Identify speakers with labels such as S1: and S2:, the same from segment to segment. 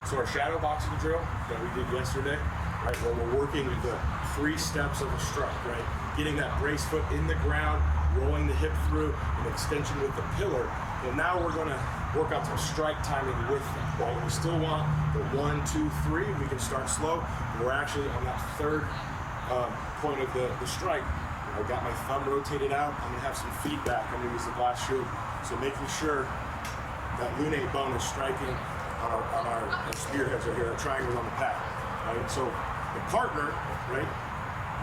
S1: So our shadow boxing drill that we did yesterday, right, where we're working the 3 steps of a strike, right? Getting that brace foot in the ground, rolling the hip through, an extension with the pillar. Well, now we're gonna work on some strike timing with that, right? We still want the 1, 2, 3. We can start slow. We're actually on that 3rd point of the strike. I got my thumb rotated out. I'm gonna have some feedback. I'm gonna use the glass shield. So making sure that lunate bone is striking on our spearheads right here, our triangles on the pad, right? So the partner, right,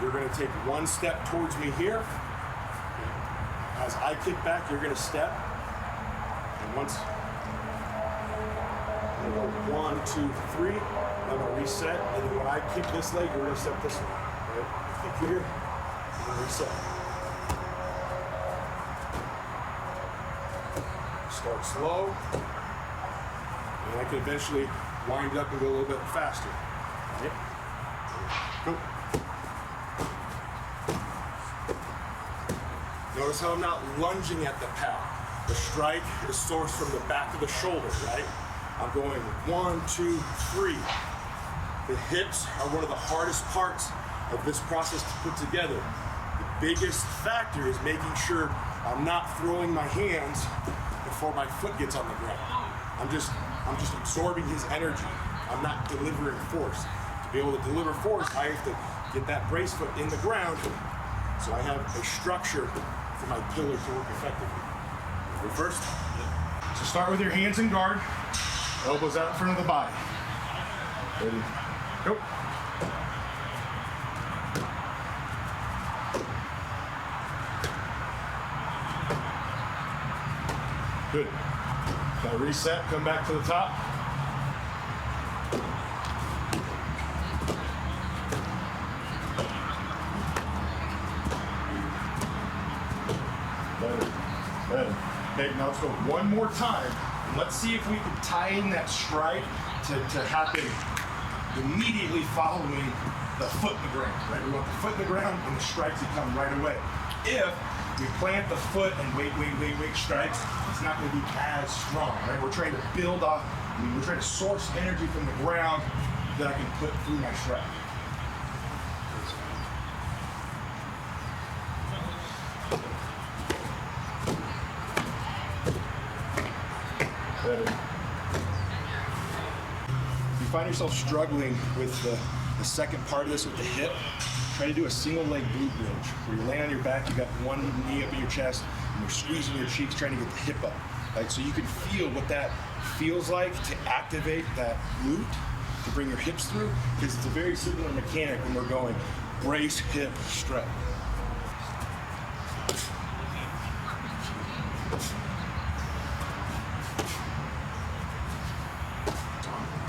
S1: you're gonna take 1 step towards me here. As I kick back, you're gonna step. And once, I'm gonna go 1, 2, 3. I'm gonna reset, and then when I kick this leg, you're gonna step this way, right? Kick here, and then reset. Start slow. And I can eventually wind up and go a little bit faster. Right? Go. Notice how I'm not lunging at the pad. The strike is sourced from the back of the shoulder, right? I'm going 1, 2, 3. The hips are one of the hardest parts of this process to put together. The biggest factor is making sure I'm not throwing my hands before my foot gets on the ground. I'm just absorbing his energy. I'm not delivering force. To be able to deliver force, I have to get that brace foot in the ground so I have a structure for my pillar to work effectively. First, so start with your hands in guard, elbows out in front of the body. Ready, go. Good. Now reset, come back to the top. Better. Okay, now let's go one more time. And let's see if we can tie in that strike to happen immediately following the foot in the ground, right? We want the foot in the ground and the strikes to come right away. If we plant the foot and wait strikes, it's not going to be as strong, right? We're trying to build off, we're trying to source energy from the ground that I can put through my strike. Better. If you find yourself struggling with the second part of this with the hip, try to do a single leg glute bridge where you're laying on your back, you got one knee up in your chest, and you're squeezing your cheeks trying to get the hip up. Right? So you can feel what that feels like to activate that glute, to bring your hips through, because it's a very similar mechanic when we're going brace, hip, strike.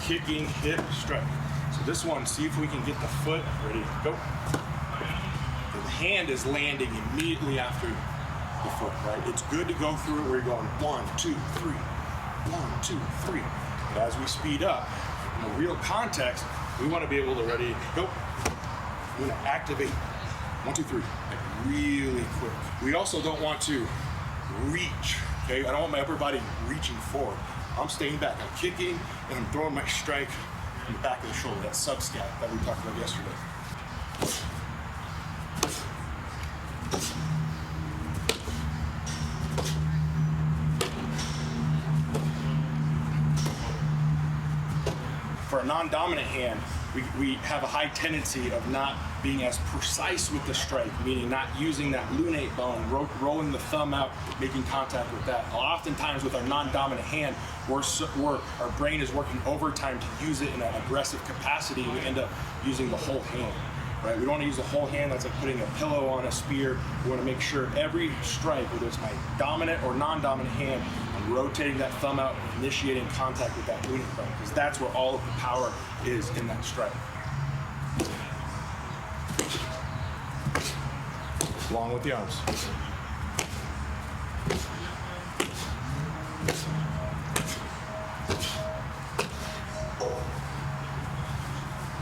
S1: Kicking, hip, strike. So this one, see if we can get the foot ready to go. The hand is landing immediately after the foot, right? It's good to go through it where you're going 1, 2, 3, 1, 2, 3. But as we speed up, in a real context, we want to be able to ready to go. We want to activate 1, 2, 3, like really quick. We also don't want to reach, okay? I don't want my upper body reaching forward. I'm staying back, I'm kicking, and I'm throwing my strike in the back of the shoulder, that sub-scap that we talked about yesterday. For a non-dominant hand, we have a high tendency of not being as precise with the strike, meaning not using that lunate bone, rolling the thumb out, making contact with that. Oftentimes with our non-dominant hand, our brain is working overtime to use it in an aggressive capacity, and we end up using the whole hand, right? We don't want to use the whole hand. That's like putting a pillow on a spear. We want to make sure every strike, whether it's my dominant or non-dominant hand, I'm rotating that thumb out and initiating contact with that lunate bone, because that's where all of the power is in that strike. Long with the arms.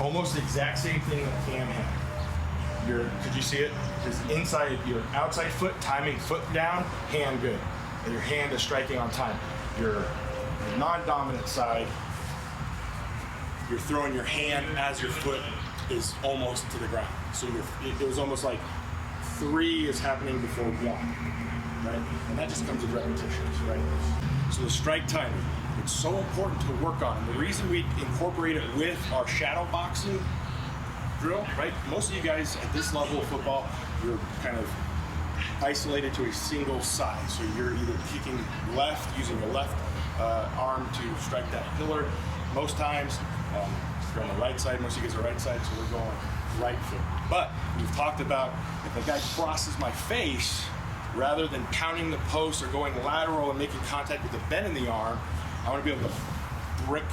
S1: Almost the exact same thing with a cam hand. Could you see it? Is inside your outside foot, timing foot down, hand good. And your hand is striking on time. Your non-dominant side, you're throwing your hand as your foot is almost to the ground. So it was almost like 3 is happening before 1, right? And that just comes with repetitions, right? So the strike timing, it's so important to work on. And the reason we incorporate it with our shadow boxing drill, right? Most of you guys at this level of football, you're kind of isolated to a single side. So you're either kicking left, using your left arm to strike that pillar. Most times, you're on the right side, most of you guys are right side, so we're going right foot. But we've talked about if a guy crosses my face, rather than pounding the post or going lateral and making contact with the bend in the arm, I want to be able to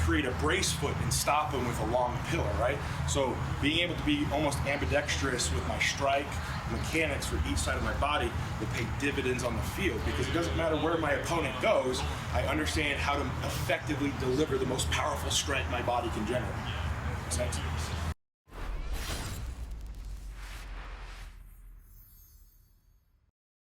S1: create a brace foot and stop him with a long pillar, right? So being able to be almost ambidextrous with my strike mechanics for each side of my body will pay dividends on the field, because it doesn't matter where my opponent goes, I understand how to effectively deliver the most powerful strike my body can generate. Make sense?